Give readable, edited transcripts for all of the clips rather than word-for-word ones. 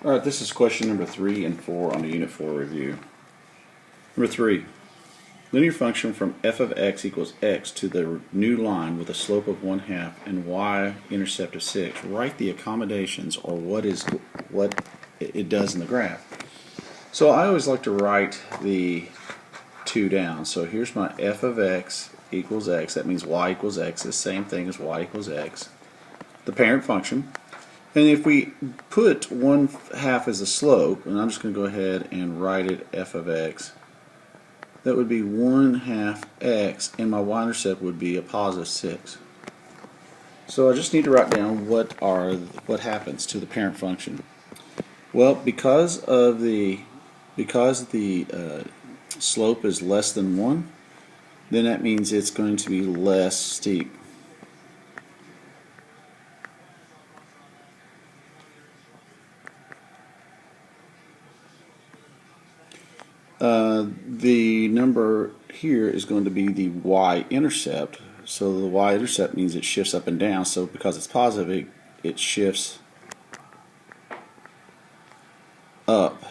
Alright, this is question number 3 and 4 on the Unit 4 review. Number 3. Linear function from f of x equals x to the new line with a slope of 1/2 and y-intercept of 6. Write the accommodations, or what it does in the graph. So I always like to write the 2 down. So here's my f of x equals x. That means y equals x. The same thing as y equals x. The parent function. And if we put 1/2 as a slope, and I'm just going to go ahead and write it f of x, that would be 1/2 x, and my y-intercept would be a positive 6. So I just need to write down what happens to the parent function. Well, because the slope is less than 1, then that means it's going to be less steep. The number here is going to be the y-intercept. So the y-intercept means it shifts up and down. So because it's positive, it shifts up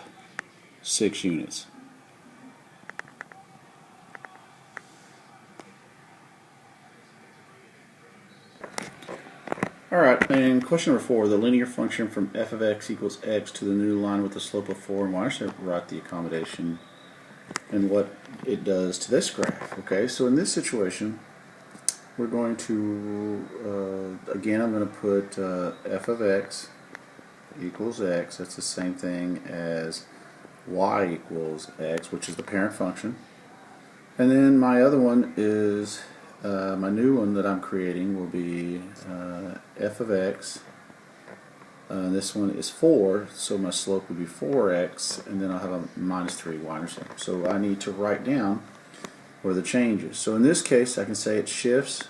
6 units. Alright, and question number 4, the linear function from f of x equals x to the new line with a slope of 4 and y-intercept. Write the accommodation and what it does to this graph. Okay, so in this situation, we're going to, again, I'm going to put f of x equals x. That's the same thing as y equals x, which is the parent function. And then my other one is, my new one that I'm creating will be f of x. This one is 4, so my slope would be 4x, and then I'll have a minus 3 y-intercept. So I need to write down where the change is. So in this case, I can say it shifts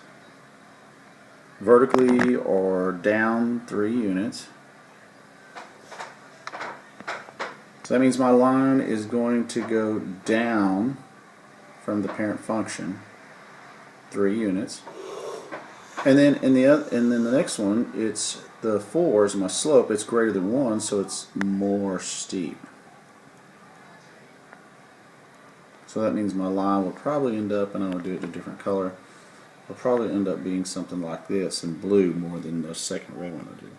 vertically or down 3 units. So that means my line is going to go down from the parent function 3 units. And then the next one, it's the 4 is my slope. It's greater than 1, so it's more steep. So that means my line will probably end up, and I'm going to do it in a different color, will probably end up being something like this in blue more than the second red one I do.